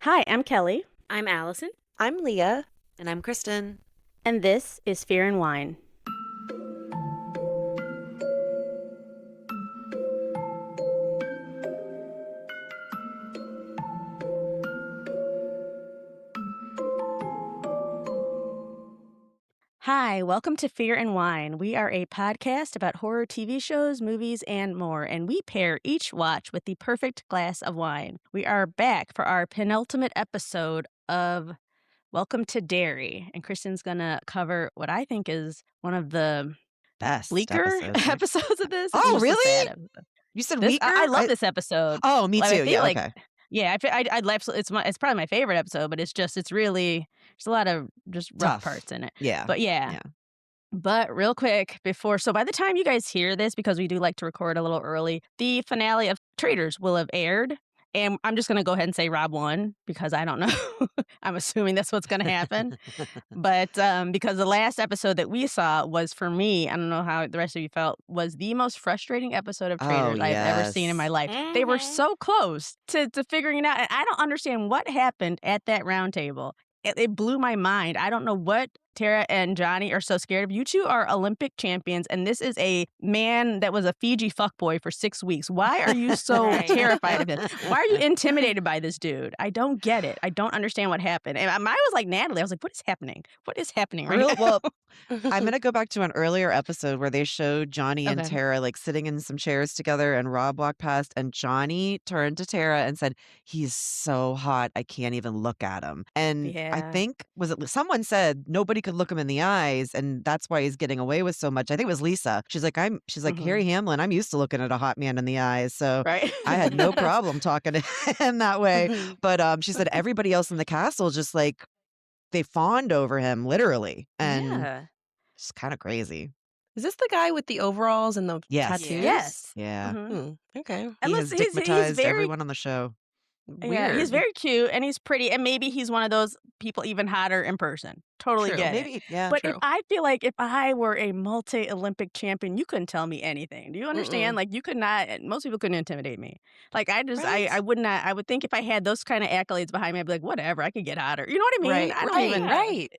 Hi, I'm Kelly, I'm Allison. I'm Leah. And I'm Kristen. and this is Fear and Wine. Hi, welcome to Fear and Wine. We are a podcast about horror TV shows, movies, and more, and we pair each watch with the perfect glass of wine. We are back for our penultimate episode of Welcome to Derry, and Kristen's gonna cover what I think is one of the Best bleaker episodes, right? episodes of this. Oh, It's just a really? sad episode. You said This, weaker? I love this episode. Oh, me Like, I too. feel Yeah, like, okay. yeah, I'd absolutely, it's probably my favorite episode, but it's really, there's a lot of just rough Tough. parts in it. Yeah. But yeah. But real quick, so by the time you guys hear this, because we do like to record a little early, the finale of Traitors will have aired. And I'm just going to go ahead and say Rob won because I don't know. I'm assuming that's what's going to happen. But because the last episode that we saw was, for me, I don't know how the rest of you felt, was the most frustrating episode of Traitors I've ever seen in my life. They were so close to figuring it out. And I don't understand what happened at that round table. It blew my mind. I don't know what Tara and Johnny are so scared of. You two are Olympic champions, and this is a man that was a Fiji fuckboy for 6 weeks. Why are you so terrified of him? Why are you intimidated by this dude? I don't get it. I don't understand what happened. And I was like Natalie. I was like, what is happening? What is happening right now? Well, I'm going to go back to an earlier episode where they showed Johnny and Tara like sitting in some chairs together, and Rob walked past, and Johnny turned to Tara and said, "He's so hot, I can't even look at him." And I think, someone said nobody could look him in the eyes, and that's why he's getting away with so much. I think it was Lisa. She's like, Harry Hamlin, I'm used to looking at a hot man in the eyes, so I had no problem talking to him that way. But she said everybody else in the castle just like, they fawned over him literally, and it's kind of crazy. Is this the guy with the overalls and the tattoos? Yes. Yeah. Okay. He has stigmatized everyone on the show. Weird. Yeah, he's very cute and he's pretty, and maybe he's one of those people even hotter in person. Totally get it. Yeah, but true. I feel like if I were a multi-Olympic champion, you couldn't tell me anything. Do you understand? Like, you could not. Most people couldn't intimidate me. Like, I would not. I would think if I had those kind of accolades behind me, I'd be like, whatever, I could get hotter. You know what I mean? I don't even. Right.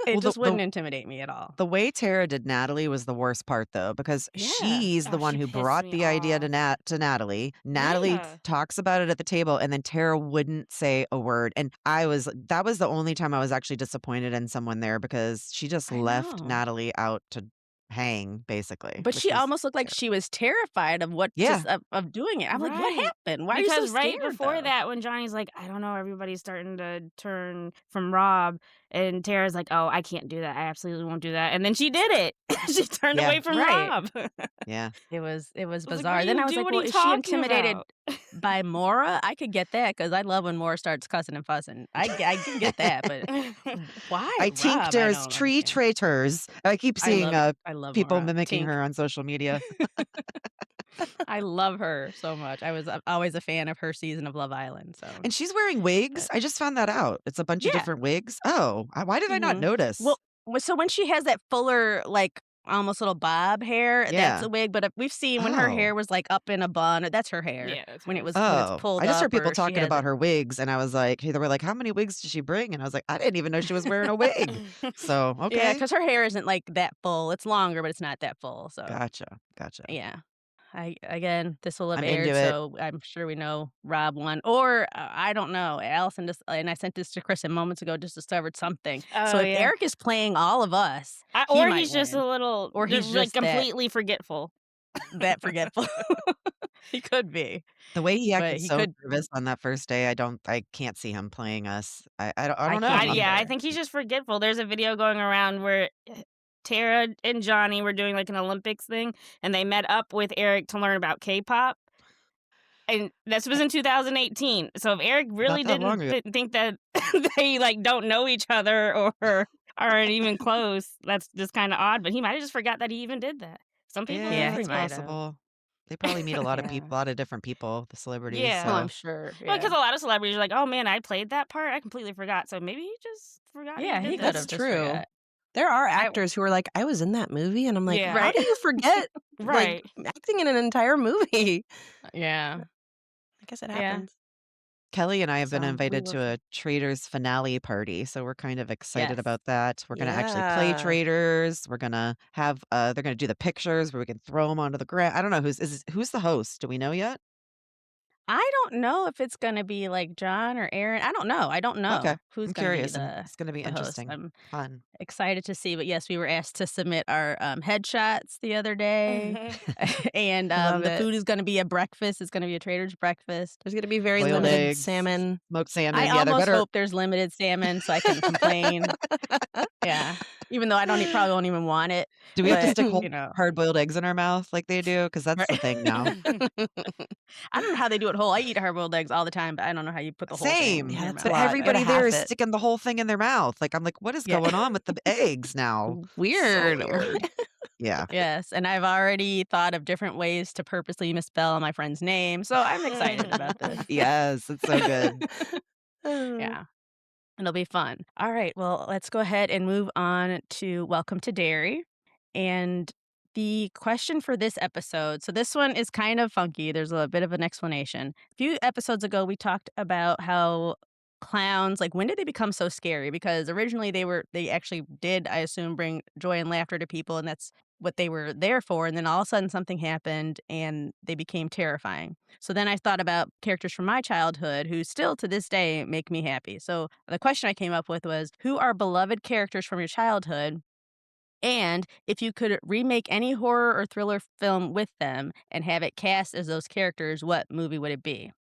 It just wouldn't intimidate me at all. The way Tara did Natalie was the worst part, though, because she's the one who brought the idea to Natalie. Natalie talks about it at the table, and then Tara wouldn't say a word. And that was the only time I was actually disappointed in someone there, because she just left Natalie out to hang, basically. But she almost looked like she was terrified of of doing it. I'm like, what happened? Why are you so scared? Because right before that, when Johnny's like, I don't know, everybody's starting to turn from Rob, and Tara's like, oh, I can't do that. I absolutely won't do that. And then she did it. She turned away from Rob. Yeah. It was bizarre. Then I was like, well, is she intimidated by Maura? I could get that, because I love when Maura starts cussing and fussing. I can get that, but why? I think there's three traitors. I keep seeing I love people Maura. mimicking her on social media. I love her so much. I was always a fan of her season of Love Island. So, and she's wearing wigs. I just found that out. It's a bunch of different wigs. Oh, why did I not notice? Well, so when she has that fuller, like almost little bob hair, that's a wig. But we've seen when her hair was like up in a bun, that's her hair. Yeah, when it's pulled up. I just heard people talking about her wigs, and I was like, they were like, how many wigs did she bring? And I was like, I didn't even know she was wearing a wig. So, okay. Yeah, because her hair isn't like that full. It's longer, but it's not that full. So Gotcha. Yeah. This will have I'm aired, into it. so I'm sure we know Rob won. Or I don't know. Allison and I sent this to Kristen moments ago, just discovered something. So if Eric is playing all of us, or he's just a little, or he's just like completely forgetful. That forgetful. He could be. The way he acted nervous on that first day, I can't see him playing us. I don't know. I think he's just forgetful. There's a video going around where Tara and Johnny were doing like an Olympics thing, and they met up with Eric to learn about K-pop. And this was in 2018. So if Eric really didn't think that they like don't know each other or aren't even close, that's just kind of odd. But he might have just forgot that he even did that. Some people, it's possible. They probably meet a lot of people, a lot of different people, the celebrities. Yeah, I'm sure. Well, because a lot of celebrities are like, "Oh man, I played that part. I completely forgot." So maybe he just forgot. Yeah, he that's true. There are actors who are like, I was in that movie, and I'm like, how do you forget like acting in an entire movie? Yeah, I guess it happens. Kelly and I have been So we invited will to see. a Traders finale party, so we're kind of excited Yes. about that. We're gonna actually play Yeah. Traders. We're gonna have they're gonna do the pictures where we can throw them onto the ground. I don't know who's the host. Do we know yet? I don't know if it's gonna be like John or Aaron. I don't know. I don't Okay, know who's I'm gonna be curious, and it's gonna be the host. interesting, I'm fun. excited to see. But yes, we were asked to submit our headshots the other day, and Love the it. food is gonna be a breakfast. It's gonna be a Trader's breakfast. There's going to be very Boiled limited eggs, salmon. smoked I salmon. Yeah, there almost better. hope there's limited salmon so I can complain. Yeah, even though I don't probably won't even want it, Do we have to but stick whole you know, hard-boiled eggs in our mouth like they do? Because that's the right? thing now. I don't know how they do it whole. I eat hard-boiled eggs all the time, but I don't know how you put the whole thing in Yeah, Same, your that's a but mouth. lot. You got to everybody there half is it. sticking the whole thing in their mouth. Like, I'm like, "What is Yeah. going on with the eggs now?" So Weird. weird. Yeah. Yes, and I've already thought of different ways to purposely misspell my friend's name, so I'm excited about this. Yes, it's so good. Yeah, it'll be fun. All right, well, let's go ahead and move on to Welcome to Derry. And the question for this episode, so this one is kind of funky. There's a bit of an explanation. A few episodes ago, we talked about how clowns, like when did they become so scary? Because originally they actually did, I assume, bring joy and laughter to people, and that's what they were there for. And then all of a sudden something happened and they became terrifying. So then I thought about characters from my childhood who still to this day make me happy. So the question I came up with was, who are beloved characters from your childhood? And if you could remake any horror or thriller film with them and have it cast as those characters, what movie would it be?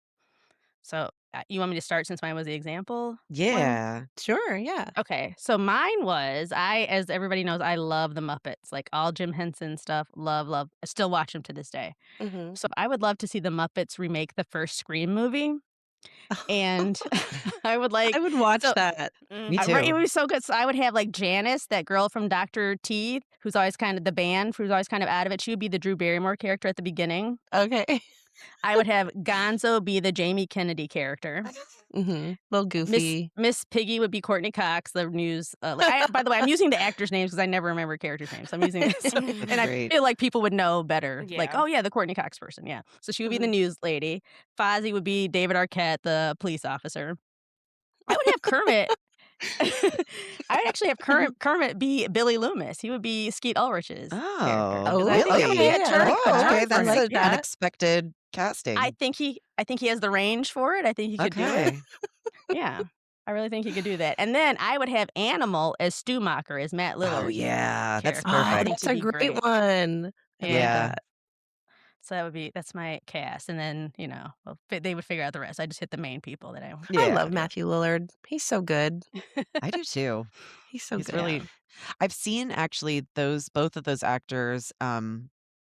So, you want me to start since mine was the example one? Yeah. Sure, yeah. Okay, so mine was as everybody knows, I love the Muppets, like all Jim Henson stuff. Love, love. I still watch them to this day. Mhm. So I would love to see the Muppets remake the first Scream movie, and I would like I would watch so that. Me Right, it too. would be so good. So I would have like Janice, that girl from Dr. Teeth, who's always kind of the band, who's always kind of out of it. She would be the Drew Barrymore character at the beginning. Okay. I would have Gonzo be the Jamie Kennedy character. Little Miss goofy. Miss Piggy would be Courtney Cox, the news. By the way, I'm using the actors' names because I never remember characters' names. I'm using this, That's and I great. feel like people would know better. Like, Yeah. oh yeah, the Courtney Cox person. Yeah. So she would be the Mhm. news lady. Fozzie would be David Arquette, the police officer. I would have Kermit. I would actually have Kermit be Billy Loomis. He would be Skeet Ulrich's character Oh, because I think it would be really? a turn. yeah. A Oh, okay. turn for I That's him. like an Yeah, that. unexpected I casting. think he has the range for it. I think he could do it. Okay. Yeah, I really think he could do that. And then I would have Animal as Stumacher, as Matt Oh, Lillard's yeah. That's character. I Oh, think perfect. that's he'd a be great great. one. I love Yeah. Yeah. that. So that's my cast. And then well, they would figure out the rest. I just hit the main people that I I Yeah. love Matthew Lillard. He's so good. I do too. He's so He's good. really I've seen actually both of those actors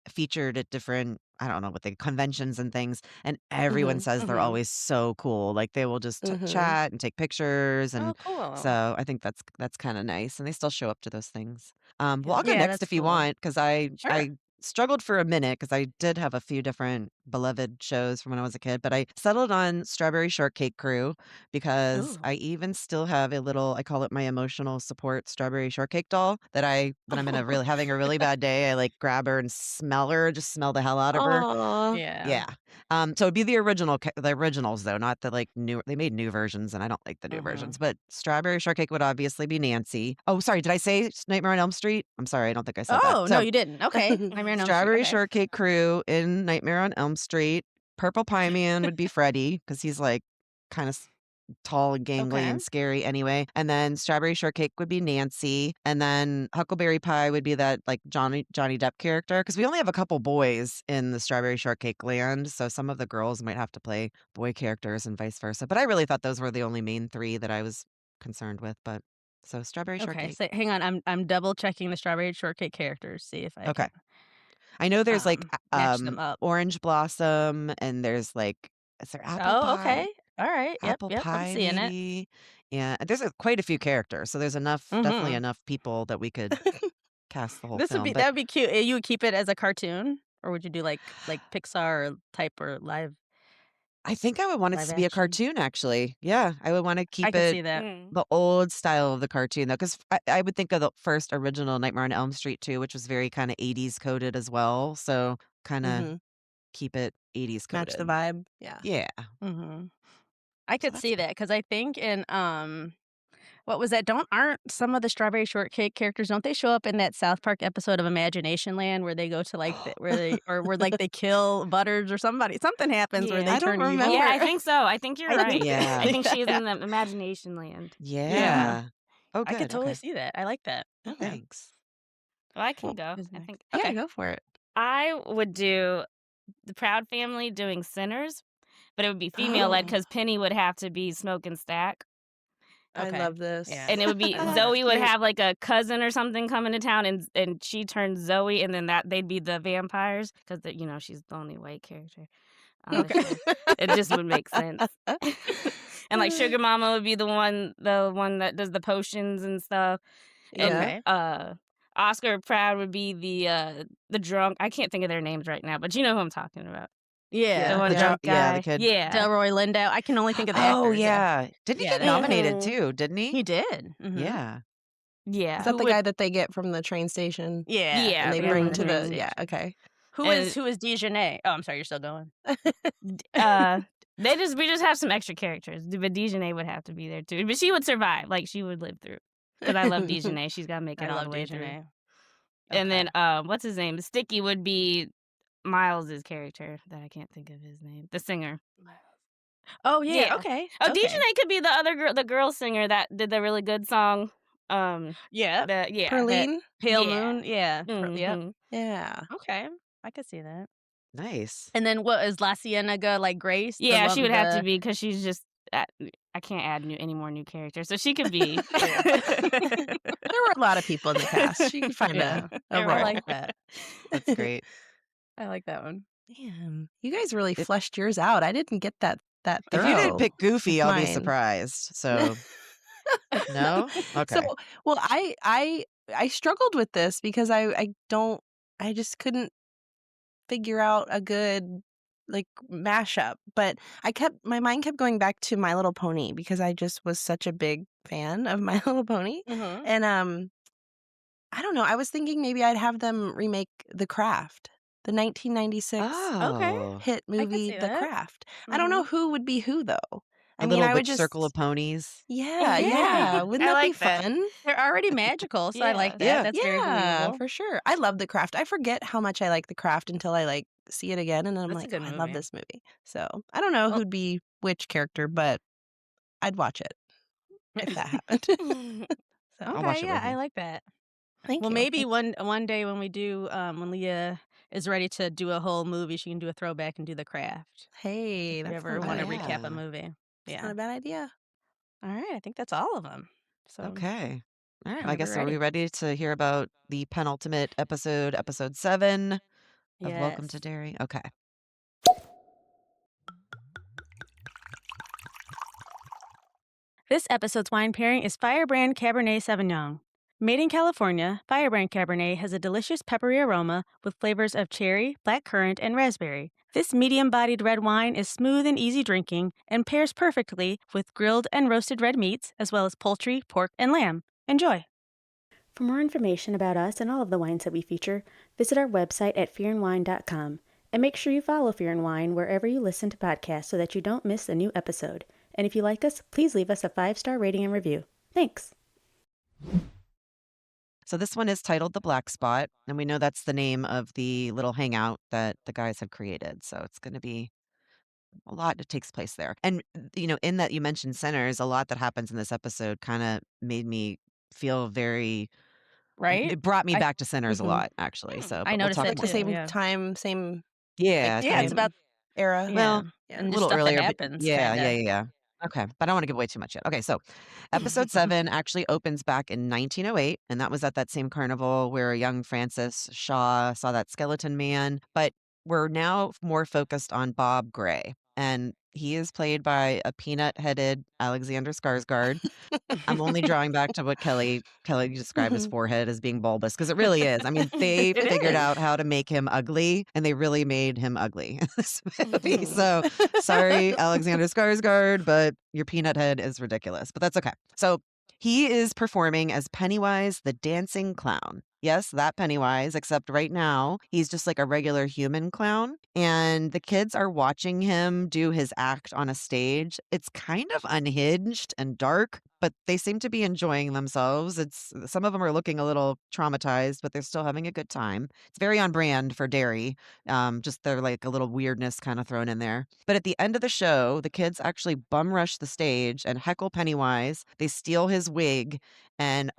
featured at different, I don't know what conventions and things, and everyone Mhm. says they're Mhm. always so cool. Like they will just Mhm. chat and take pictures, Oh, and cool. so I think that's kind of nice, and they still show up to those things. Well, I'll Yeah. go Yeah, next that's if you cool. want, because I Sure. I struggled for a minute because I did have a few different beloved shows from when I was a kid, but I settled on Strawberry Shortcake Crew because Ooh. I even still have a little, I call it my emotional support strawberry shortcake doll that when I'm having a really bad day, I like grab her and smell her, just smell the hell out of her. Aw. Yeah. Yeah. So it'd be the originals though, not the like new. They made new versions, and I don't like the new Mhm. versions. But Strawberry Shortcake would obviously be Nancy. Oh, sorry, did I say Nightmare on Elm Street? I'm sorry, I don't think I said that. Oh, no, So you didn't. Okay. Nightmare on Elm Street. Strawberry Okay. Shortcake Crew in Nightmare on Elm Street. Purple Pie Man would be Freddy because he's like kind of tall and gangly Okay. and scary anyway. And then Strawberry Shortcake would be Nancy. And then Huckleberry Pie would be that like Johnny Depp character. Because we only have a couple boys in the Strawberry Shortcake land. So some of the girls might have to play boy characters and vice versa. But I really thought those were the only main three that I was concerned with. But so Strawberry Okay. Shortcake. So hang on. I'm double checking the Strawberry Shortcake characters. See if I Okay. can I know there's like match them up. Orange Blossom, and there's like, is there Apple Oh, Pie? okay. All right. Yep. Apple Yep. I'm pie, seeing it. maybe? Yeah, there's quite a few characters, so there's definitely Mhm. enough people that we could cast the whole This would film, be but that would be cute. You would keep it as a cartoon, or would you do like Pixar or type or I think I would want it live to be a action? cartoon, actually. Yeah, I would wanna I keep can it see that. the old style of the cartoon, though, 'cause I would think of the first original Nightmare on Elm Street too, which was very kinda '80s coded as well, so kinda Mhm. keep it '80s Match the coded. vibe. Yeah. Yeah. Mhm. I could see that because I think in what was that? Aren't some of the Strawberry Shortcake characters, don't they show up in that South Park episode of Imagination Land where they go to like where like they kill Butters or something happens where they I don't turn evil? remember. Yeah, I think so. I think you're I right. think- Yeah. I think she's in the Imagination Land. Yeah. Oh, I good. could totally Okay. see that. I like that. Oh, Okay. thanks. Well, I can Well, go. who's I next? think. Yeah, Okay. go for it. I would do the Proud Family doing Sinners, but it would be female led Oh. because Penny would have to be Smoke and Stack. I Okay. love this. Yeah. And it would be I love Zoe it. would Cute. have like a cousin or something coming to town, and she turns Zoe, and then they'd be the vampires because she's the only white character. Okay. It just would make sense. And like Sugar Mama would be the one that does the potions and stuff. Yeah. And Oscar Proud would be the drunk. I can't think of their names right now, but you know who I'm talking about. Yeah. The one The drunk yeah, guy. the kid. Yeah. Delroy Lindo. I can only think of the Oh, actors. yeah. Didn't he Yeah, get they- nominated Mhm. too? Didn't he? He did. Mhm. Yeah. Yeah. Is that Who the would- guy that they get from the train station? Yeah. Yeah, And they yeah, bring from to the train the station. okay. Who is Dejanay? Oh, I'm sorry. You're still going. We just have some extra characters, but Dejanay would have to be there too. But she would survive, like she would live through. Because I love Dejanay, she's got to make it I all love the way through. Dejanay. And Okay. then what's his name? Sticky would be Miles's character that I can't think of his name. The singer. Oh yeah. Yeah. Okay. Oh, okay. Dejanay could be the other girl, the girl singer that did the really good song. Yeah. Perline? Pale Yeah. Moon. Yeah. Yep. Mhm. Yeah. Okay. I could see that. Nice. And then what is La Cienega like Grace? The Yeah, one she would with have to the- be because she's just. I can't add any more new characters, so she could be. There were a lot of people in the cast. She could find Yeah. a I role. like that. That's great. I like that one. Damn. You guys really fleshed yours out. I didn't get that If thorough. you didn't pick Goofy, I'll be Mine. surprised. So no? Okay. So, well, I struggled with this because I just couldn't figure out a good like mashup, but my mind kept going back to My Little Pony because I just was such a big fan of My Little Pony. Mm-hmm. And I don't know, I was thinking maybe I'd have them remake The Craft, the 1996 Oh. hit movie see The that. Craft. I don't know who would be who though. A little I would witch just circle of ponies. yeah, Yeah. yeah. Wouldn't I that be like that. fun? They're already magical, so I like that. Yeah. That's very Yeah, believable. for sure. I love The Craft. I forget how much I like The Craft until I like see it again, and then I'm That's a like, good oh, I love movie. this movie. So I don't know Well- who'd be which character, but I'd watch it if that happened. So I'll watch Okay, it yeah, with you. I like that. thank Well, you. maybe one day when we do, when Leah is ready to do a whole movie, she can do a throwback and do The Craft. Hey, If you that's ever not a want to bad idea. recap a movie. It's not Yeah. a bad idea. All right, I think that's all of them. So Okay. All right. I Whenever guess are ready. we ready to hear about the penultimate episode 7 of Welcome to yes. Derry? Okay. This episode's wine pairing is Firebrand Cabernet Sauvignon. Made in California, Firebrand Cabernet has a delicious peppery aroma with flavors of cherry, blackcurrant, and raspberry. This medium-bodied red wine is smooth and easy drinking and pairs perfectly with grilled and roasted red meats, as well as poultry, pork, and lamb. Enjoy! For more information about us and all of the wines that we feature, visit our website at fearandwine.com. And make sure you follow Fear and Wine wherever you listen to podcasts so that you don't miss a new episode. And if you like us, please leave us a 5-star rating and review. Thanks! So this one is titled The Black Spot, and we know that's the name of the little hangout that the guys have created. So it's going to be a lot that takes place there. And, in that you mentioned Sinners, a lot that happens in this episode kind of made me feel very, Right? it brought me I- back to Sinners a Mhm. lot, actually. So I but we'll noticed talk that Like the more. too, same yeah. time, same Yeah. Yeah, it's same about era. Yeah. Well, Yeah. and a just little stuff earlier, that but happens. yeah, kinda. yeah, yeah, yeah. Okay, but I don't want to give away too much yet. Okay, so episode 7 actually opens back in 1908, and that was at that same carnival where young Francis Shaw saw that skeleton man. But we're now more focused on Bob Gray, and he is played by a peanut-headed Alexander Skarsgård. I'm only drawing back to what Kelly described his forehead as being bulbous, because it really is. I mean, they It figured is. out how to make him ugly, and they really made him ugly in this movie. So sorry, Alexander Skarsgård, but your peanut head is ridiculous. But that's okay. So he is performing as Pennywise the Dancing Clown. Yes, that Pennywise, except right now he's just like a regular human clown. And the kids are watching him do his act on a stage. It's kind of unhinged and dark, but they seem to be enjoying themselves. It's some of them are looking a little traumatized, but they're still having a good time. It's very on brand for Derry. Just they're like a little weirdness kind of thrown in there. But at the end of the show, the kids actually bum rush the stage and heckle Pennywise. They steal his wig and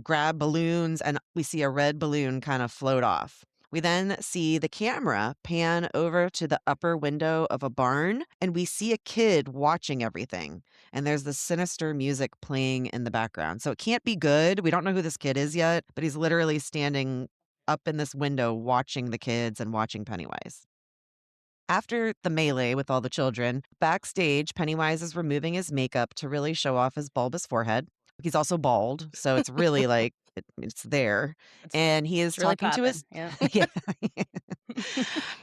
grab balloons, and we see a red balloon kind of float off. We then see the camera pan over to the upper window of a barn, and we see a kid watching everything. And there's this sinister music playing in the background. So it can't be good. We don't know who this kid is yet, but he's literally standing up in this window watching the kids and watching Pennywise. After the melee with all the children, backstage, Pennywise is removing his makeup to really show off his bulbous forehead. He's also bald, so it's really like it's there. It's And he is it's really talking to popping. his Yeah. yeah.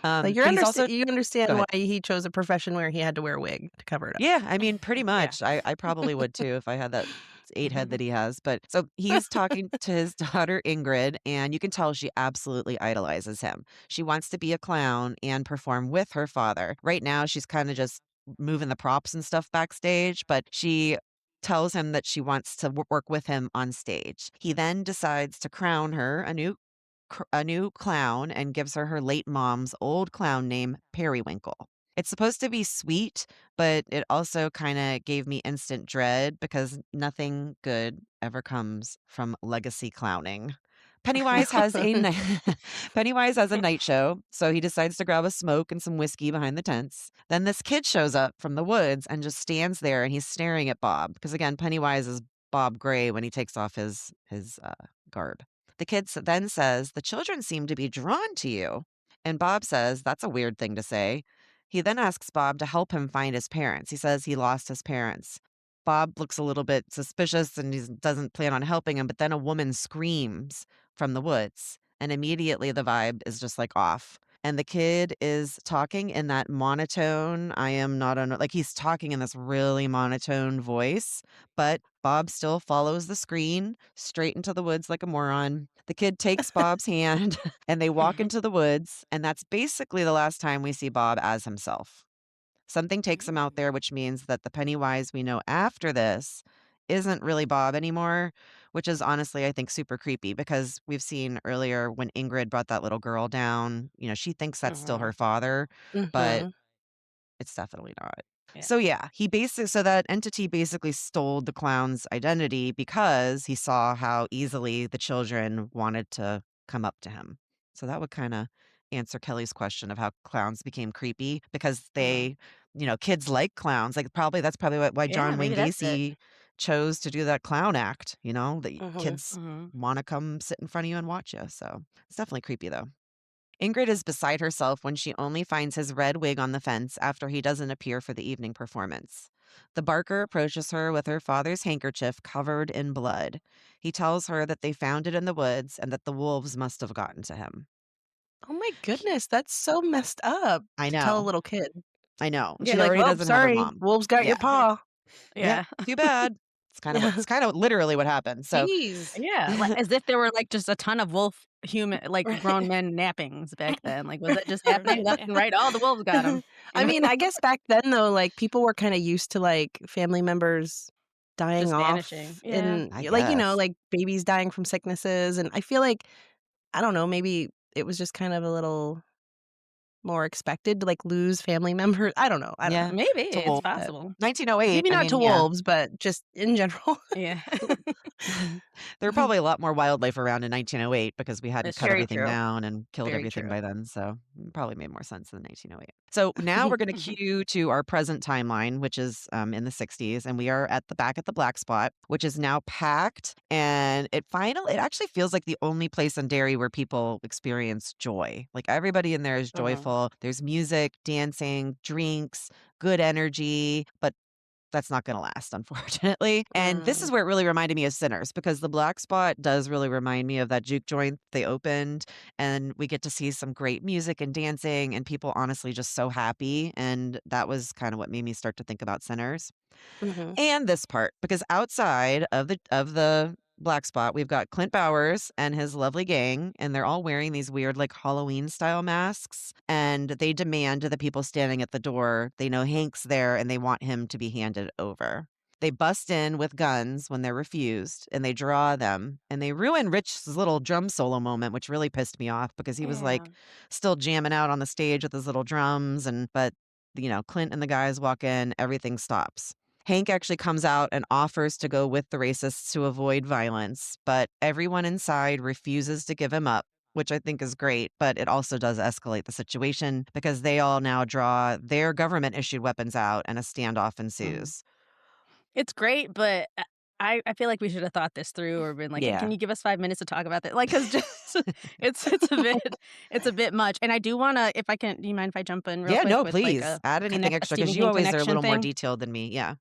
Like But he's also you go understand why ahead. he chose a profession where he had to wear a wig to cover it up. Yeah, I mean, pretty Yeah. much. I probably would too if I had that 8 head that he has. But so he's talking to his daughter Ingrid, and you can tell she absolutely idolizes him. She wants to be a clown and perform with her father. Right now, she's kind of just moving the props and stuff backstage, but she tells him that she wants to work with him on stage. He then decides to crown her a new clown and gives her late mom's old clown name, Periwinkle. It's supposed to be sweet, but it also kind of gave me instant dread because nothing good ever comes from legacy clowning. Pennywise has a Pennywise has a night show, so he decides to grab a smoke and some whiskey behind the tents. Then this kid shows up from the woods and just stands there, and he's staring at Bob because again, Pennywise is Bob Gray when he takes off his garb. The then says, "The children seem to be drawn to you." And Bob says, "That's a weird thing to say." He then asks Bob to help him find his parents. He says he lost his parents. Bob looks a little bit suspicious and he doesn't plan on helping him, but then a woman screams from the woods, and immediately the vibe is just like off. And the kid is talking in that monotone, I am not on, like he's talking in this really monotone voice, but Bob still follows the screen straight into the woods like a moron. The kid takes Bob's hand and they walk into the woods, and that's basically the last time we see Bob as himself. Something takes him out there, which means that the Pennywise we know after this isn't really Bob anymore, which is honestly, I think, super creepy because we've seen earlier when Ingrid brought that little girl down, she thinks that's still her father, but Mhm. it's definitely not. Yeah. So yeah, so that entity basically stole the clown's identity because he saw how easily the children wanted to come up to him. So that would kind of answer Kelly's question of how clowns became creepy because Mhm. kids like clowns. Like that's probably why Yeah, John Wayne maybe that's it. Gacy chose to do that clown act, that Mhm. kids Mhm. want to come sit in front of you and watch you. So it's definitely creepy though. Ingrid is beside herself when she only finds his red wig on the fence after he doesn't appear for the evening performance. The barker approaches her with her father's handkerchief covered in blood. He tells her that they found it in the woods and that the wolves must have gotten to him. Oh my goodness, that's so messed up I to tell a know. little kid. I know. Be She like, already "Well, doesn't have her sorry, mom. wolves got your Yeah. paw." Yeah. Yeah. Too bad. Yeah. It's kind of literally what happened. So Jeez. Yeah, like, as if there were, like, just a ton of grown Right. men nappings back then, like, was that just happening Right. left Yeah. and right? "Oh, the wolves got him," you I know? mean, I guess back then though, like, people were kinda used to, like, family members dying Just vanishing. off Yeah. and, I like, guess. like, babies dying from sicknesses, and I feel like, I don't know, maybe it was just kind of a little more expected to, like, lose family members. I don't Yeah. know, Maybe, To it's wolf. but possible. 1908. maybe I not to mean, yeah. wolves, but just in general. Yeah. There were probably a lot more wildlife around in 1908 because we hadn't That's cut very everything true. down and killed Very everything true. by then. So it probably made more sense than 1908. So now we're going to cue to our present timeline, which is in the 60s. And we are at the back at the Black Spot, which is now packed. And it actually feels like the only place in Derry where people experience joy. Like everybody in there is Mhm. joyful. There's music, dancing, drinks, good energy. But that's not gonna last, unfortunately, and this is Mm. where it really reminded me of Sinners, because the Black Spot does really remind me of that juke joint they opened, and we get to see some great music and dancing, and people honestly just so happy, and that was kinda what made me start to think about Sinners. Mhm. And this part, because outside of the black spot, we've got Clint Bowers and his lovely gang, and they're all wearing these weird, like, Halloween-style masks, and they demand to the people standing at the door, they know Hank's there, and they want him to be handed over. They bust in with guns when they're refused, and they draw them, and they ruin Rich's little drum solo moment, which really pissed me off because he was, Yeah. like, still jamming out on the stage with his little drums, but, Clint and the guys walk in, everything stops. Hank actually comes out and offers to go with the racists to avoid violence, but everyone inside refuses to give him up, which I think is great, but it also does escalate the situation because they all now draw their government-issued weapons out and a standoff Mm. ensues. It's great, but I feel like we should have thought this through or been like, "Hey, can Yeah. you give us 5 minutes to talk about that?" Like, 'cause just it's a bit much, and I do wanna if I can do you mind if I jump in real Yeah, quick no, with, like, please add anything a extra Stephen because you King always are a connection little more thing? detailed than me. Yeah.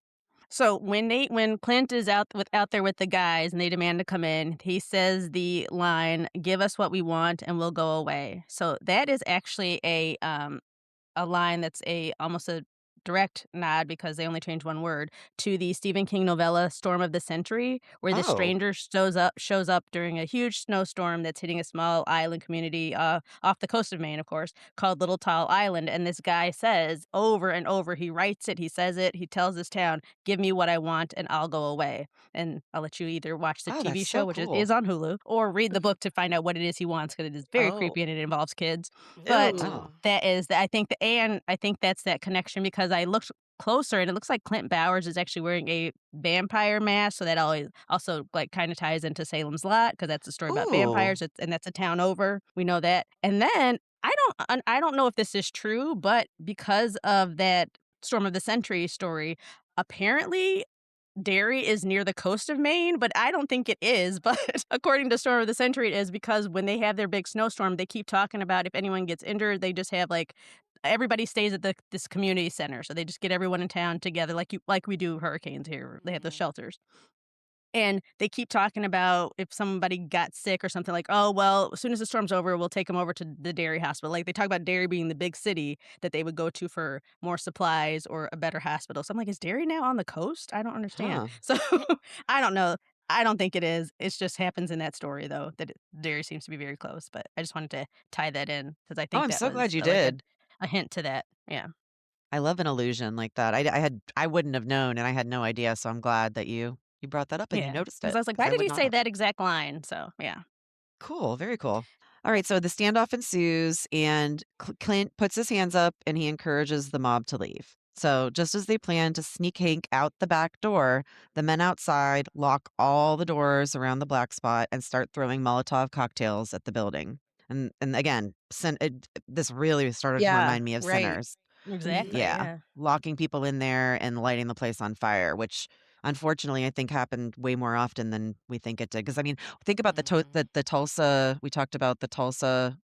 So when Clint is out there with the guys and they demand to come in, he says the line, "Give us what we want and we'll go away." So that is actually a line that's almost a direct nod because they only changed one word to the Stephen King novella Storm of the Century, where the Oh. stranger shows up during a huge snowstorm that's hitting a small island community off the coast of Maine, of course, called Little Tall Island. And this guy says over and over, he writes it, he says it, he tells this town, "Give me what I want and I'll go away." And I'll let you either watch the Oh, that's TV show, so which cool. is on Hulu, or read the book to find out what it is he wants because it is very Oh. creepy and it involves kids. But Ooh. Oh. that is I think I think that's that connection because I looked closer and it looks like Clint Bowers is actually wearing a vampire mask, so that always also, like, kinda ties into Salem's Lot because that's a story about Ooh. vampires, and that's a town over, we know that, and then I don't know if this is true, but because of that Storm of the Century story, apparently Derry is near the coast of Maine, but I don't think it is, but according to Storm of the Century, it is because when they have their big snowstorm, they keep talking about if anyone gets injured, they just have, like everybody stays at this community center, so they just get everyone in town together like we do hurricanes here. They have those shelters. And they keep talking about if somebody got sick or something like, "Oh, well, as soon as the storm's over, we'll take them over to the Derry hospital." Like, they talk about Derry being the big city that they would go to for more supplies or a better hospital. So I'm like, "Is Derry now on the coast? I don't understand." Huh. So, I don't know. I don't think it is. It just happens in that story, though, that Derry seems to be very close, but I just wanted to tie that in because I Oh, think I'm that so glad was, you like, did. a hint to that. Yeah. I love an illusion like that. I wouldn't have known, and I had no idea, so I'm glad that you brought that up and you Yeah. noticed Because it I was like, because "Why I did would he not say have. that exact line?" So, yeah. Cool, very cool. All right, so the standoff ensues, and Clint puts his hands up and he encourages the mob to leave. So, just as they plan to sneak Hank out the back door, the men outside lock all the doors around the black spot and start throwing Molotov cocktails at the building. And again, this really started to Yeah, remind me of right. Sinners. Mhm. Exactly, Yeah, yeah. locking people in there and lighting the place on fire, which unfortunately I think happened way more often than we think it did. Because I mean, think about the Tulsa. We talked about the Tulsa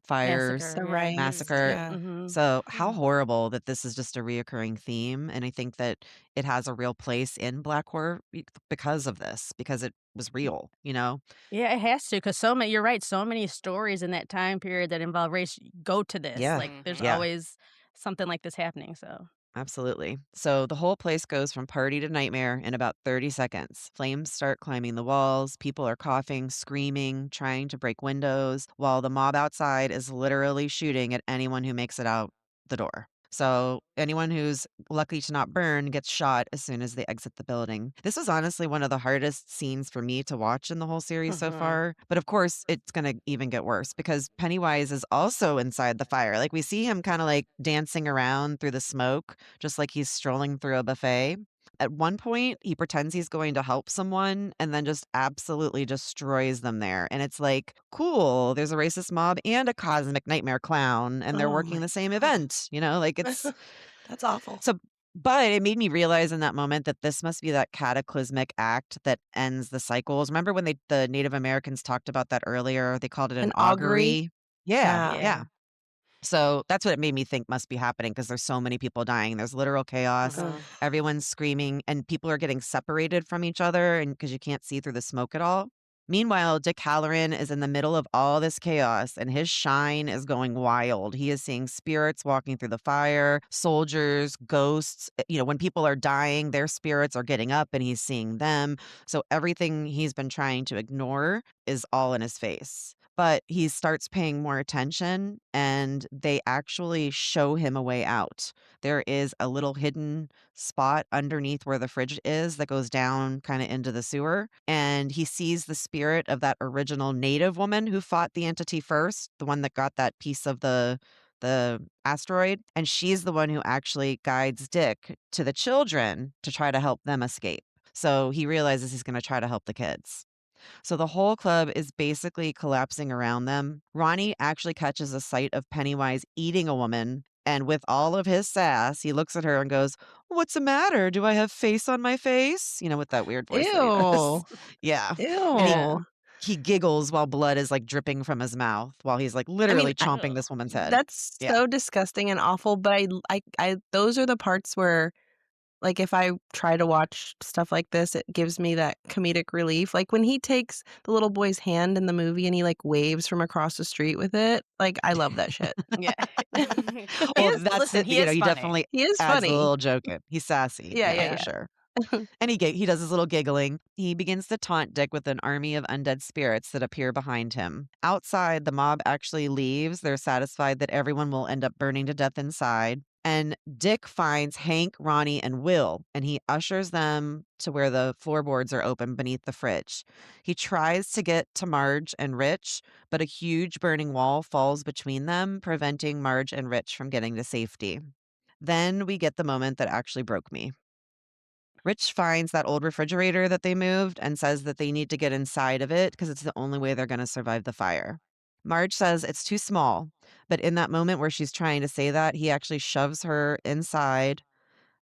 fires Massacre, The yeah. riots, massacre. yeah. Mhm. So how Yeah. horrible that this is just a reoccurring theme, and I think that it has a real place in Black horror because of this, because it was real. You know? Yeah, it has to, because so many you're right, so many stories in that time period that involve race go to this, Yeah, like, there's Mhm. yeah. always something like this happening, so Absolutely. So the whole place goes from party to nightmare in about 30 seconds. Flames start climbing the walls. People are coughing, screaming, trying to break windows, while the mob outside is literally shooting at anyone who makes it out the door. So anyone who's lucky to not burn gets shot as soon as they exit the building. This was honestly one of the hardest scenes for me to watch in the whole series so Mhm. far. But of course, it's going to even get worse because Pennywise is also inside the fire. Like we see him kind of like dancing around through the smoke, just like he's strolling through a buffet. At one point, he pretends he's going to help someone and then just absolutely destroys them there. And it's like, cool, there's a racist mob and a cosmic nightmare clown, and they're Oh working my the same god. event, like it's That's awful. so. But it made me realize in that moment that this must be that cataclysmic act that ends the cycles. Remember when the Native Americans talked about that earlier? They called it an An augury? augury. Yeah, Yeah. yeah. Yeah. So that's what it made me think must be happening because there's so many people dying. There's literal chaos. Ugh. Mhm. Everyone's screaming and people are getting separated from each other and because you can't see through the smoke at all. Meanwhile, Dick Halloran is in the middle of all this chaos and his shine is going wild. He is seeing spirits walking through the fire, soldiers, ghosts. When people are dying, their spirits are getting up and he's seeing them. So everything he's been trying to ignore is all in his face. But he starts paying more attention and they actually show him a way out. There is a little hidden spot underneath where the fridge is that goes down kind of into the sewer. And he sees the spirit of that original native woman who fought the entity first, the one that got that piece of the asteroid. And she's the one who actually guides Dick to the children to try to help them escape. So he realizes he's going to try to help the kids. So the whole club is basically collapsing around them. Ronnie actually catches a sight of Pennywise eating a woman. And with all of his sass, he looks at her and goes, "What's the matter? Do I have face on my face?" With that weird voice that he does. Ew. Yeah. And Ew. he giggles while blood is like dripping from his mouth while he's like I literally mean, chomping this woman's head. that's Yeah. so disgusting and awful, but I those are the parts where, like, if I try to watch stuff like this, it gives me that comedic relief. Like, when he takes the little boy's hand in the movie and he, like, waves from across the street with it, like, I love that shit. Yeah. Well, Is that's listen, it. he is He funny. definitely He is adds a funny. little joke in. He's sassy. Yeah, Yeah, yeah, for yeah. sure. And he does his little giggling. He begins to taunt Dick with an army of undead spirits that appear behind him. Outside, the mob actually leaves. They're satisfied that everyone will end up burning to death inside. And Dick finds Hank, Ronnie, and Will, and he ushers them to where the floorboards are open beneath the fridge. He tries to get to Marge and Rich, but a huge burning wall falls between them, preventing Marge and Rich from getting to safety. Then we get the moment that actually broke me. Rich finds that old refrigerator that they moved and says that they need to get inside of it because it's the only way they're going to survive the fire. Marge says it's too small, but in that moment where she's trying to say that, he actually shoves her inside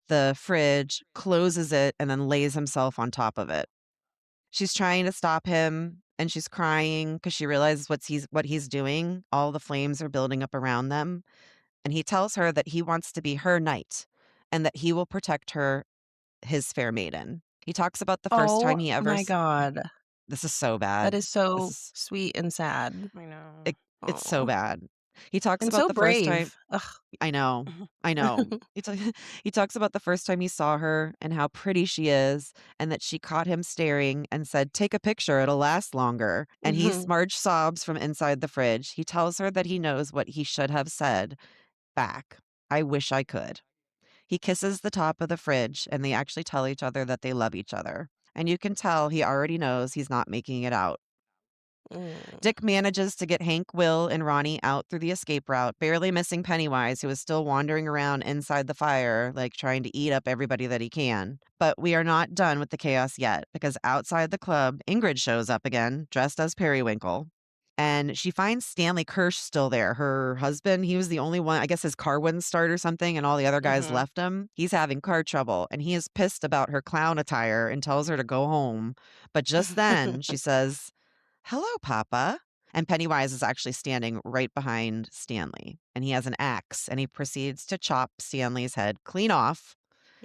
the fridge, closes it, and then lays himself on top of it. She's trying to stop him and she's crying because she realizes what he's doing. All the flames are building up around them. And he tells her that he wants to be her knight and that he will protect her, his fair maiden. He talks about the first time Oh he ever my God. This is so That bad. is This so is sweet and sad. I know. it's so Aw. bad. He talks And about so the first time brave. Ugh. I know. I know. He talks about the first time he saw her and how pretty she is and that she caught him staring and said, "Take a picture, it'll last longer." And Marge sobs from inside the fridge. He tells her that he knows what he should have said back. "I wish I could." He kisses the top of the fridge and they actually tell each other that they love each other. And you can tell he already knows he's not making it out. Mm. Dick manages to get Hank, Will, and Ronnie out through the escape route, barely missing Pennywise, who is still wandering around inside the fire, like trying to eat up everybody that he can. But we are not done with the chaos yet, because outside the club, Ingrid shows up again, dressed as Periwinkle. And she finds Stanley Kirsch still there. Her husband, he was the only one, I guess his car wouldn't start or something, and all the other guys left him. He's having car trouble, and he is pissed about her clown attire and tells her to go home. But just then, she says, "Hello, Papa." And Pennywise is actually standing right behind Stanley. And he has an axe, and he proceeds to chop Stanley's head clean off.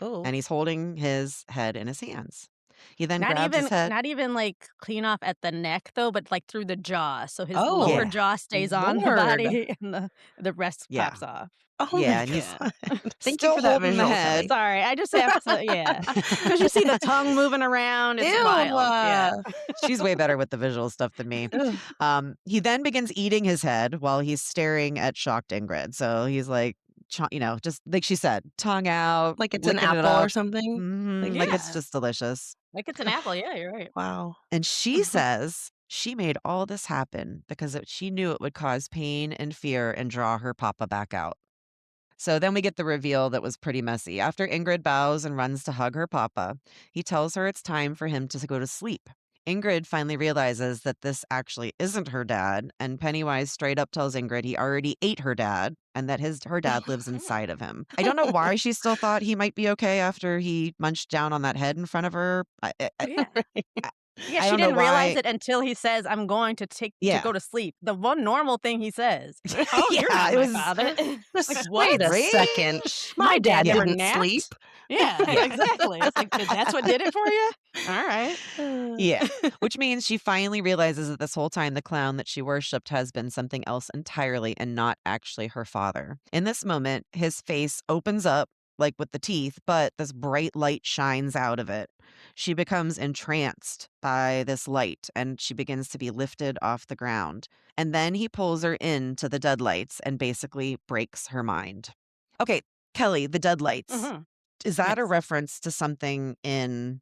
Oh. And he's holding his head in his hands. He then Not grabs his even head. not even, like, clean off at the neck, though, but, like, through the jaw, so his Oh, lower Yeah. jaw stays on the Lord. body and the rest Yeah. pops off. Oh Yeah, my and he's God. Thank you still for that holding the visual, head. Kelly. Sorry, I just have to yeah. Because you see the tongue moving around, it's Ew. wild. Yeah. She's way better with the visual stuff than me. Ugh. He then begins eating his head while he's staring at shocked Ingrid. So he's like, just like she said, tongue out, Like it's an licking it apple or up. something? Mhm, Like, like it's Yeah. just delicious. Like it's an apple, yeah, you're right. wow. And she says she made all this happen because she knew it would cause pain and fear and draw her papa back out. So then we get the reveal that was pretty messy. After Ingrid bows and runs to hug her papa, he tells her it's time for him to go to sleep. Ingrid finally realizes that this actually isn't her dad, and Pennywise straight up tells Ingrid he already ate her dad and that her dad lives inside of him. I don't know why she still thought he might be okay after he munched down on that head in front of her. Yeah. Yeah, I she don't know didn't realize why. it until he says, "I'm going to Yeah. go to sleep." The one normal thing he says. "Oh, you're Yeah, not it my was father." Like, Wait a what? second. strange. My dad never didn't sleep. napped. Yeah, Yeah. exactly. It's like, that's what did it for you? All right. Yeah. Which means she finally realizes that this whole time the clown that she worshipped has been something else entirely and not actually her father. In this moment, his face opens up, like with the teeth, but this bright light shines out of it. She becomes entranced by this light and she begins to be lifted off the ground. And then he pulls her into the deadlights and basically breaks her mind. Okay, Kelly, the deadlights. Mhm. Is that a Yes. reference to something in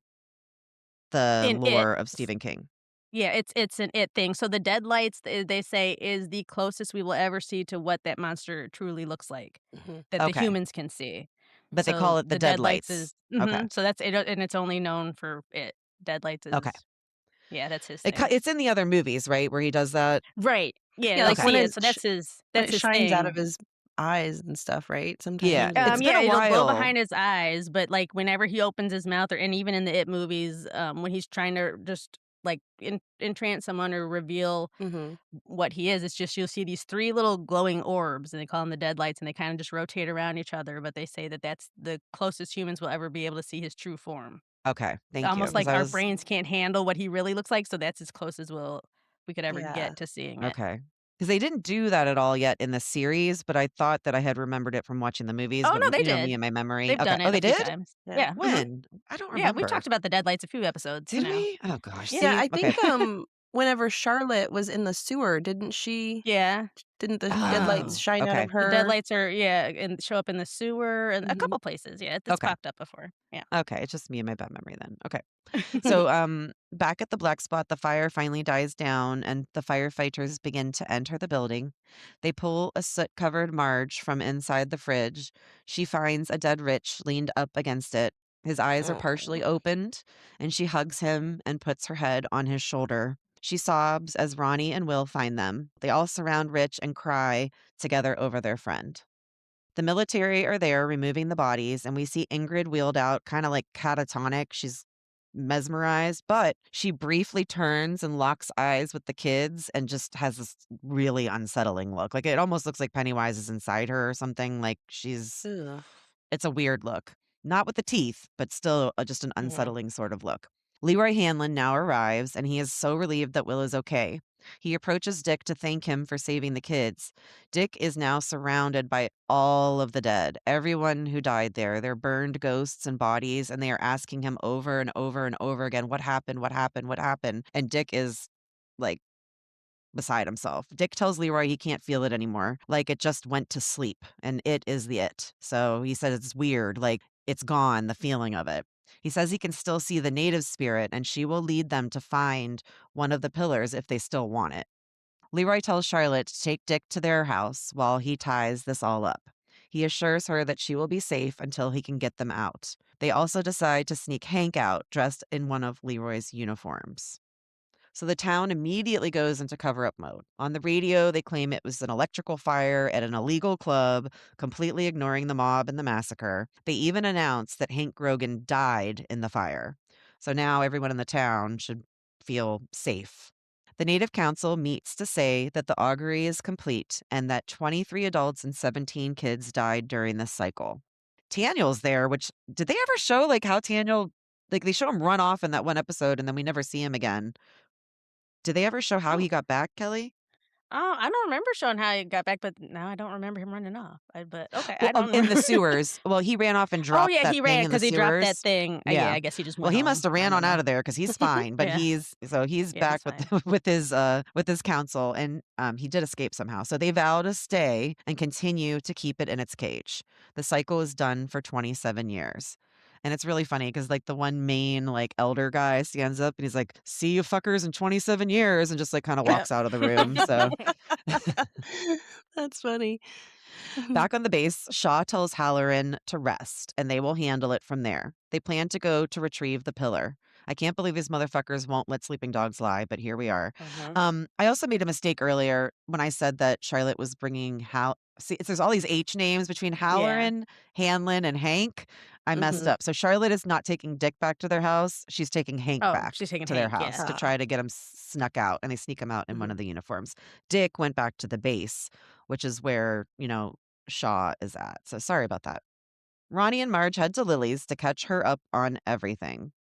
the In It. lore of Stephen King? Yeah, it's an It thing. So the deadlights, they say, is the closest we will ever see to what that monster truly looks like, Mhm. that the Okay. humans can see. But they So call it the the deadlights deadlights. is Okay. so that's it, and it's only known for It. Deadlights Okay. is yeah, that's his It, thing. it's in the other movies, right? Where he does that. Right. Yeah, Yeah, they'll like Okay. when see it. So when that's it his shines out thing. of his eyes and stuff, right? Yeah. Sometimes It's or been Yeah, a it'll glow while. behind his eyes, but, like, whenever he opens his mouth, or and even in the It movies, when he's trying to just, like, entrance someone or reveal Mhm. what he is, it's just you'll see these 3 little glowing orbs, and they call them the deadlights, and they kinda just rotate around each other, but they say that that's the closest humans will ever be able to see his true form. Okay. Thank you. Almost Because like I our was brains can't handle what he really looks like, so that's as close as we could ever Yeah. get to seeing it. okay. Because they didn't do that at all yet in the series, but I thought that I had remembered it from watching the movies. Oh, But no, they you know me did. and my memory. They've Okay. done Oh, it a they few did? times. Yeah. Yeah, mhm. When? I don't Yeah, we remember. talked about the deadlights a few episodes, Did we? Oh gosh. Yeah. Yeah, See. I Okay. think, whenever Charlotte was in the sewer, Yeah. didn't the deadlights Oh. shine out Okay. of The her? deadlights are and show up in the sewer and a Mhm. couple places, yeah, it's Okay. popped up before, yeah. Okay. It's just me and my bad memory then. Okay. So, back at the black spot, the fire finally dies down and the firefighters begin to enter the building. They pull a soot-covered Marge from inside the fridge. She finds a dead Rich leaned up against it. His eyes are partially Oh. opened, and she hugs him and puts her head on his shoulder. She sobs as Ronnie and Will find them. They all surround Rich and cry together over their friend. The military are there removing the bodies, and we see Ingrid wheeled out, kind of like catatonic. She's mesmerized, but she briefly turns and locks eyes with the kids and just has this really unsettling look. Like it almost looks like Pennywise is inside her or something. Like Ugh. it's a weird look. Not with the teeth, but still just an Mhm. unsettling sort of look. Leroy Hanlon now arrives, and he is so relieved that Will is okay. He approaches Dick to thank him for saving the kids. Dick is now surrounded by all of the dead, everyone who died there. They're burned ghosts and bodies, and they are asking him over and over and over again, what happened? What happened? What happened? And Dick is like beside himself. Dick tells Leroy he can't feel it anymore. Like it just went to sleep and it is the it. So he said it's weird. Like it's gone, the feeling of it. He says he can still see the native spirit and she will lead them to find one of the pillars if they still want it. Leroy tells Charlotte to take Dick to their house while he ties this all up. He assures her that she will be safe until he can get them out. They also decide to sneak Hank out dressed in one of Leroy's uniforms. So the town immediately goes into cover up mode. On the radio, they claim it was an electrical fire at an illegal club, completely ignoring the mob and the massacre. They even announced that Hank Grogan died in the fire. So now everyone in the town should feel safe. The Native Council meets to say that the augury is complete and that 23 adults and 17 kids died during this cycle. Taniel's there, which did they ever show like how Taniel, like they show him run off in that one episode and then we never see him again. Did they ever show how Oh. he got back, Kelly? Oh, I don't remember showing how he got back, but now I don't remember him running off. But okay, Well, I don't in the remember. sewers. Well, he ran off and Oh, dropped yeah, that he thing ran in the because he dropped that sewers. thing. Yeah, Yeah. I guess he just Well, went he must home. have I ran don't on out know. of there because he's fine, but Yeah, he's yeah, back he's fine. with his counsel, and he did escape somehow. So they vow to stay and continue to keep it in its cage. The cycle is done for 27 years. And it's really funny because like the one main like elder guy stands up and he's like, "See you fuckers in 27 years," and just like kind of Yep. walks out of the room. So That's funny. back on the base, Shaw tells Halloran to rest, and they will handle it from there. They plan to go to retrieve the pillar. I can't believe these motherfuckers won't let sleeping dogs lie, but here we are. Uh-huh. I also made a mistake earlier when I said that Charlotte was bringing See, there's all these H names between Yeah. Halloran, Hanlon, and Hank. I messed Mhm. up. So Charlotte is not taking Dick back to their house. She's taking Hank Oh, back she's taking to their Hank, yeah. house to Ah. try to get him snuck out, and they sneak him out in one Mhm. of the uniforms. Dick went back to the base, which is where, Shaw is at. So sorry about that. Ronnie and Marge head to Lily's to catch her up on everything.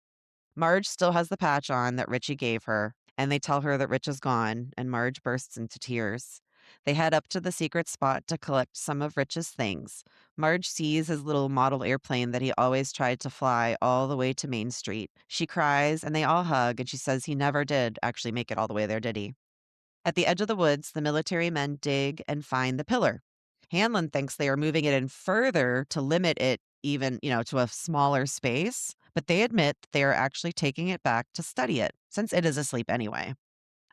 Marge still has the patch on that Richie gave her, and they tell her that Rich is gone, and Marge bursts into tears. They head up to the secret spot to collect some of Rich's things. Marge sees his little model airplane that he always tried to fly all the way to Main Street. She cries, and they all hug, and she says he never did actually make it all the way there, did he? At the edge of the woods, the military men dig and find the pillar. Hanlon thinks they are moving it in further to limit it even, to a smaller space, but they admit that they are actually taking it back to study it, since it is asleep anyway.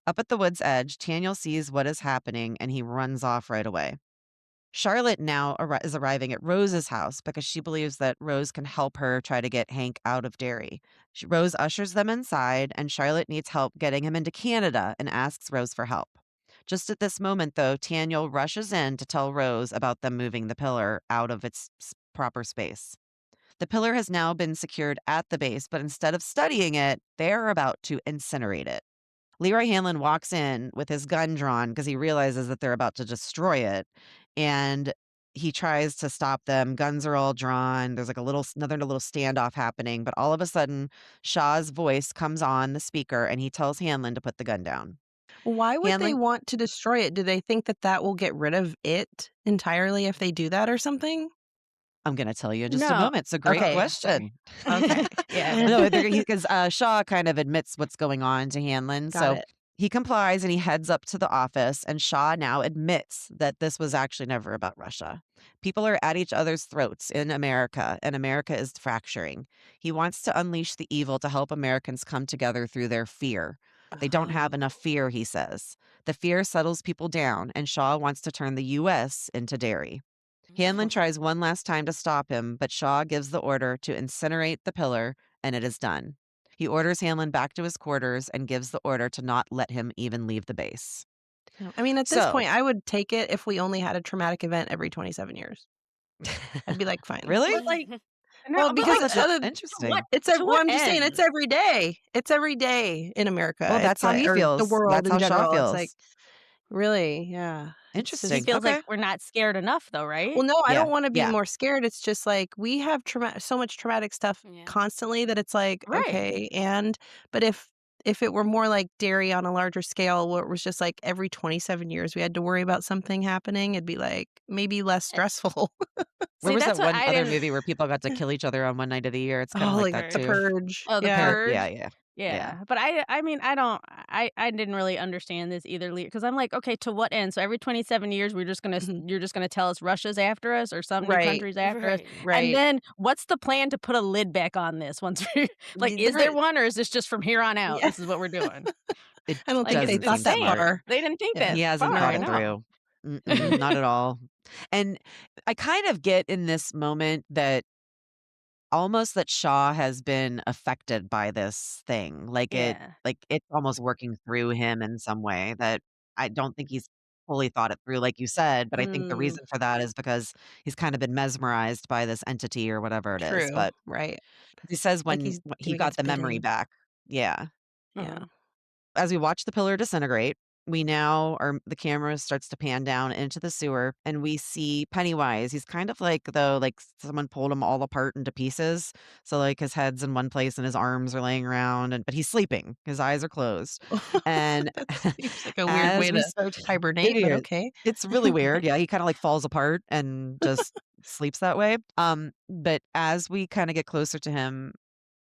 Up at the wood's edge, Daniel sees what is happening and he runs off right away. Charlotte now is arriving at Rose's house because she believes that Rose can help her try to get Hank out of Derry. Rose ushers them inside, and Charlotte needs help getting him into Canada and asks Rose for help. Just at this moment, though, Daniel rushes in to tell Rose about them moving the pillar out of its proper space. The pillar has now been secured at the base, but instead of studying it, they're about to incinerate it. Leroy Hanlon walks in with his gun drawn because he realizes that they're about to destroy it. And he tries to stop them. Guns are all drawn. There's like another little standoff happening. But all of a sudden, Shaw's voice comes on the speaker and he tells Hanlon to put the gun down. Why would they Hanlon, want to destroy it? Do they think that that will get rid of it entirely if they do that or something? I'm going to tell you in just a No. moment. It's a great Okay, question. okay. Yeah. No, because Shaw kind of admits what's going on to Hanlon. Got So it. he complies and he heads up to the office. And Shaw now admits that this was actually never about Russia. People are at each other's throats in America, and America is fracturing. He wants to unleash the evil to help Americans come together through their fear. They don't have Oh. enough fear, he says. The fear settles people down, and Shaw wants to turn the U.S. into Derry. Hanlon tries one last time to stop him, but Shaw gives the order to incinerate the pillar, and it is done. He orders Hanlon back to his quarters and gives the order to not let him even leave the base. No, I mean, at this So, point, I would take it if we only had a traumatic event every 27 years. I'd be like, fine. really? But, like no, Well, but, because like, Oh, that's other interesting. to well, what I'm just saying end? it's every day. It's every day in America. Well, that's It's how he or the feels. world That's in how Shaw general. It's like, feels. really, yeah. It's He Interesting. just feels like Okay. we're not scared enough though, right? well, no, I Yeah. don't wanna be Yeah. more scared. It's just like we have so much traumatic stuff Yeah. constantly that it's like, Right. okay, but if it were more like dairy on a larger scale where it was just like every 27 years we had to worry about something happening, it'd be like maybe less Eh, stressful. Where see, was that's that what one I other didn't movie where people got to kill each other on one night of the year? It's kind of Oh, like like that The too. Purge. Oh, The Yeah. Yeah. Purge? Yeah. Yeah. Yeah, but I mean, I didn't really understand this either because I'm like, "Okay, to what end?" So every 27 years, Mhm. you're just gonna tell us Russia's after us or some new Right. country's after us, Right. and Right. then what's the plan to put a lid back on this once we like, The is there different one or is this just from here on out, Yeah. this is what we're doing? It I don't Like, think it's they doesn't thought seem that smart. insane. far. They didn't think Yeah. that He hasn't far, thought it No. no. through. Not at all. And I kind of get in this moment that almost that Shaw has been affected by this thing. Yeah. Like it's almost working through him in some way that I don't think he's fully thought it through, like you said, but I think the Mm, reason for that is because he's kind of been mesmerized by this entity or whatever it is. true. But Right. he says Like when he's he doing got its the memory bidding. back. Yeah. Yeah. Mhm. As we watch the pillar disintegrate, we now are the camera starts to pan down into the sewer and we see Pennywise. He's kind of like though like someone pulled him all apart into pieces. So like his head's in one place and his arms are laying around but he's sleeping. His eyes are closed. And That seems like a weird way as we to start it hibernate, but is. okay. It's really weird. Yeah, he kind of like falls apart and just sleeps that way. But as we kind of get closer to him,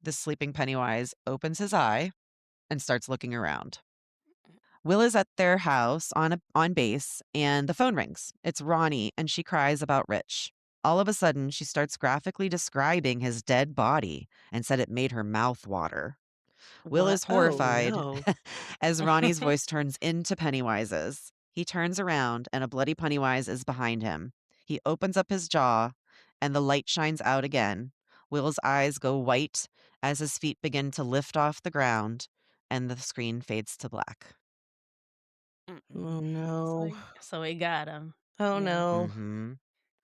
the sleeping Pennywise opens his eye and starts looking around. Will is at their house on base and the phone rings. It's Ronnie and she cries about Rich. All of a sudden, she starts graphically describing his dead body and said it made her mouth water. Will What? is Oh, horrified no. as Ronnie's voice turns into Pennywise's. He turns around and a bloody Pennywise is behind him. He opens up his jaw and the light shines out again. Will's eyes go white as his feet begin to lift off the ground, and the screen fades to black. Oh, So no. we got him. Oh, Yeah. no. Mm-hmm.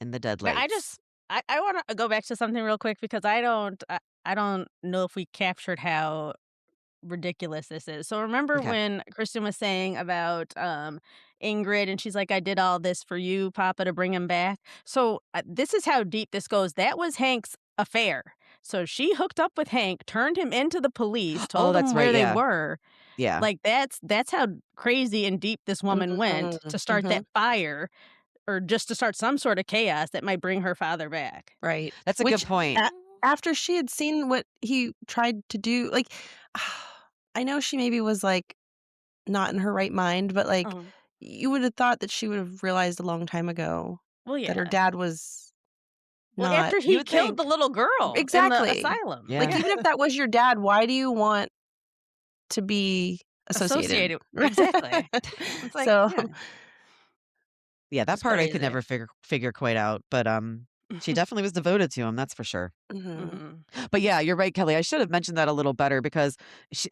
In the But deadlights. I wanna go back to something real quick because I don't know if we captured how ridiculous this is. So remember Okay. when Kristen was saying about Ingrid and she's like, I did all this for you, Papa, to bring him back. So this is how deep this goes. That was Hank's affair. So she hooked up with Hank, turned him into the police, Oh, told that's him right. where they Yeah. were. Yeah. Like that's how crazy and deep this woman went Mhm, to start mhm. that fire or just to start some sort of chaos that might bring her father back. Right. That's a good Which point. after she had seen what he tried to do, like, I know she maybe was, like, not in her right mind, but, like, Oh, you would have thought that she would have realized a long time ago well, that her yeah. dad was Well, not after You he would killed the think. little girl in the exactly. asylum. Like, Yeah. Yeah. even if that was your dad, why do you want to be associated? Associated. Exactly. It's like, So, yeah, Yeah, that it's part I could crazy. never figure quite out, but she definitely was devoted to him, that's for sure. mhm. Mhm. But yeah, you're right, Kelly. I should have mentioned that a little better because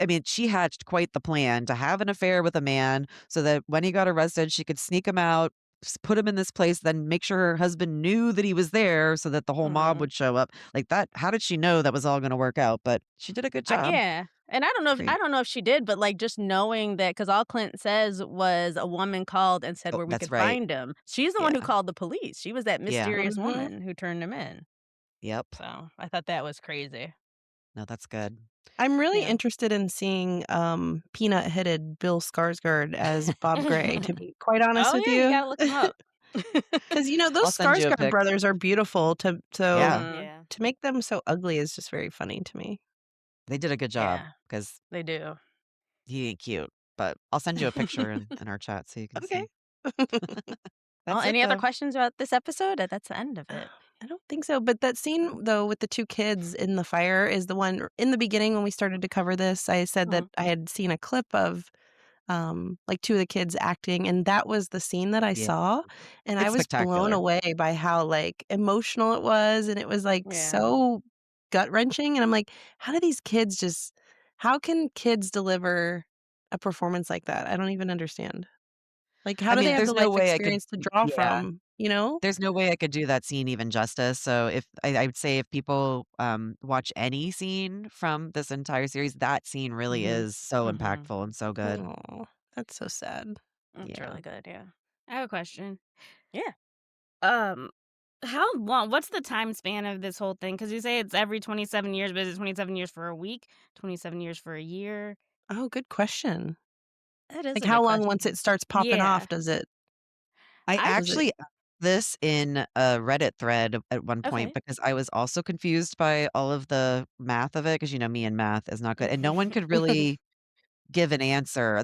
I mean, she hatched quite the plan to have an affair with a man so that when he got arrested, she could sneak him out, put him in this place, then make sure her husband knew that he was there so that the whole mob Mhm. would show up. Like that, how did she know that was all going to work out? But she did a good job. Yeah, and Great. I don't know if she did, but, like, just knowing that because all Clint says was a woman called and said Oh, where we that's could right. find him. She's the one who Yeah. called the police. She was that Yeah. mysterious Mhm. woman who turned him in. Yep. So, I thought that was crazy. No, that's good. I'm really Yeah. interested in seeing, peanut-headed Bill Skarsgård as Bob Gray, to be quite honest Oh, with yeah, you you. gotta look him up. 'Cause, you know, I'll those send you a Skarsgård pic. brothers are beautiful Yeah. Mhm. Yeah. to make them so ugly is just very funny to me. They did a good job Yeah, because they do. he ain't cute. But I'll send you a picture in our chat so you can Okay. see. Well, That's it any other though. questions about this episode? That's the end of it. I don't think so, but that scene, though, with the 2 kids in the fire is the one in the beginning when we started to cover this, I said that Mhm. I had seen a clip of, like, 2 of the kids acting, and that was the scene that I Yeah. saw, and I It's was blown spectacular. away by how, like, emotional it was, and it was, like, Yeah. so gut-wrenching, and I'm like, how can kids deliver a performance like that? I don't even understand. Like, how I do they mean, have there's the no life way I could experience to draw yeah. from, you know? There's no way I could do that scene even justice. So if I would say if people watch any scene from this entire series, that scene really Mhm. is so Mhm. impactful and so good. Aw, that's so sad. It's Yeah. really good, yeah. I have a question. Yeah. Um, how long? What's the time span of this whole thing? Because you say it's every 27 years, but is it 27 years for a week? 27 years for a year? Oh, good question. That is Like, a how good long once question. it starts popping Yeah. off does it I I does it actually asked this in a Reddit thread at one point okay. because I was also confused by all of the math of it because you know me and math is not good and no one could really give an answer.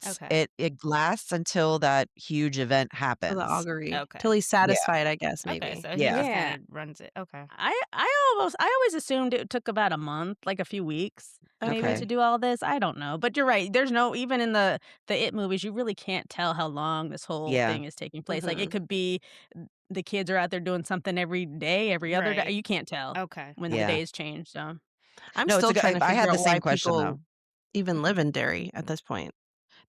Okay. It lasts until that huge event for the happens. augury? Okay. Till he's Yeah. satisfied, I guess, Okay. maybe. So he Yeah. just kind Yeah. of runs it. Okay. I always assumed it took about a month, like a few weeks, maybe to Okay. Okay. do all this. I don't know, but you're right. There's no even in the It movies, you really can't tell how long this whole Yeah. thing is taking place. Like it Mhm. could be the kids are out there doing something every day, every other day. Right. You can't tell Okay. when the Yeah. days change. So I'm No, it's a still good trying to I figure had the out why same question though. people even live in Derry at this point.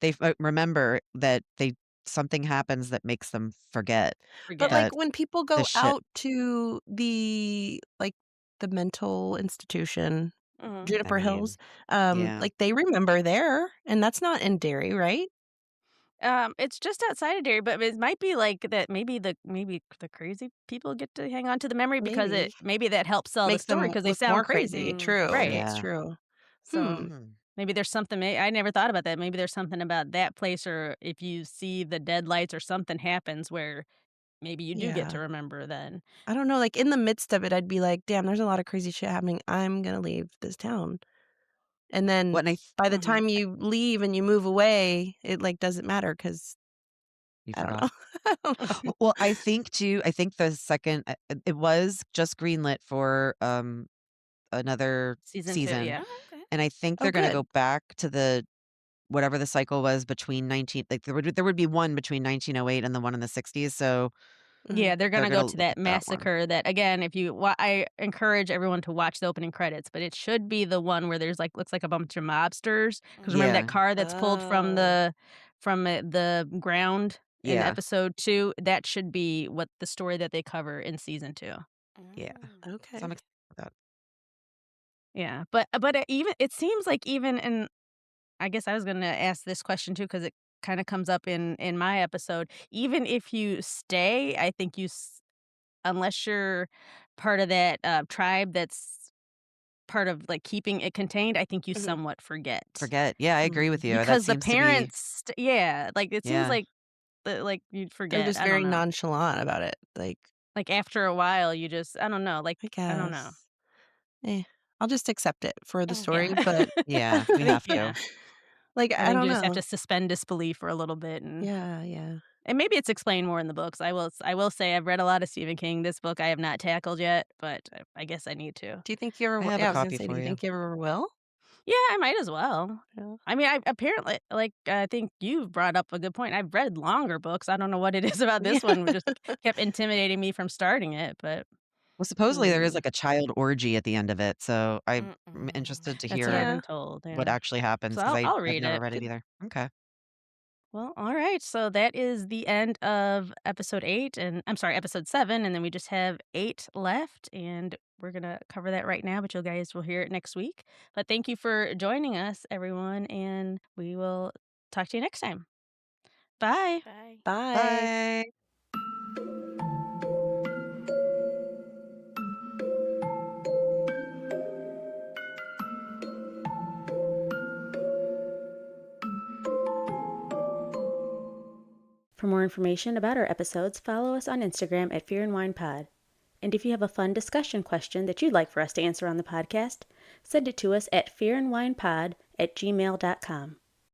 They remember that they something happens that makes them forget But, forget. like, that when people the go shit out to the mental institution, Mhm. I Juniper Hills, mean, yeah. like, they remember there, and that's not in Derry, right? It's just outside of Derry, but it might be like that. Maybe the crazy people get to hang on to the memory because it Maybe. maybe that helps sell the Makes story them because they look sound more crazy. crazy, True, right? that's Yeah. true. So Hmm. Mhm. maybe there's something. I never thought about that. Maybe there's something about that place, or if you see the dead lights, or something happens where maybe you do get to Yeah. remember. Then I don't know, like, in the midst of it, I'd be like, "Damn, there's a lot of crazy shit happening. I'm gonna leave this town." And then When I by the Mhm. time you leave and you move away, it, like, doesn't matter because you I don't forgot. know. I don't know. Well, I think too, I think the second it was just greenlit for another season 2, season yeah. Oh, okay. and I think Oh, they're going to good. go back to the whatever the cycle was between 19 like there would be one between 1908 and the one in the 60s. So Yeah, they're They're gonna go gonna to look that at that one. massacre that, again, if you I encourage everyone to watch the opening credits, but it should be the one where there's, like, looks like a bunch of mobsters. Because remember that Yeah, car that's pulled from Oh. the ground in yeah, episode 2? That should be what the story that they cover in season 2. yeah. So I'm Okay. excited for that. Yeah, but even it seems like even in I guess I was gonna ask this question too because it kinda comes up in my episode. Even if you stay, I think unless you're part of that, tribe that's part of, like, keeping it contained, I think you Mhm. somewhat forget. Forget. Yeah, I agree with Mm. you. That Because the seems to be parents yeah, like, it seems yeah. like you'd They're forget, just I don't very know. nonchalant about it. Like, Like, after a while, you just I don't know, like, I I don't know. guess. Eh, I'll just accept it for the Yeah. story, but Yeah, we I think have Yeah. to. like, I I think don't you just have know. to suspend disbelief for a little bit Yeah, yeah. and maybe it's explained more in the books. I will say I've read a lot of Stephen King. This book I have not tackled yet, but I guess I need to. Do you think you ever I will? have a Yeah, I was gonna copy say, do for you you. think you ever will? Yeah, I might as well. Yeah. I mean, I apparently like, I think you brought up a good point. I've read longer books. I don't know what it is about this one, Yeah. just kept intimidating me from starting it, but Well, supposedly there is Mm. like a child orgy at the end of it, so I'm Mm-mm. interested to that's what I've hear Yeah. been told, what yeah. actually happens So because I'll I've read never it. read it Good. either. Okay. Well, all right. So that is the end of episode 8 and I'm sorry, episode 7 and then we just have 8 left and we're going to cover that right now, but you guys will hear it next week. But thank you for joining us everyone and we will talk to you next time. Bye. Bye. Bye. Bye. For more information about our episodes, follow us on Instagram at Fear and Wine Pod. And if you have a fun discussion question that you'd like for us to answer on the podcast, send it to us at fearandwinepod@gmail.com.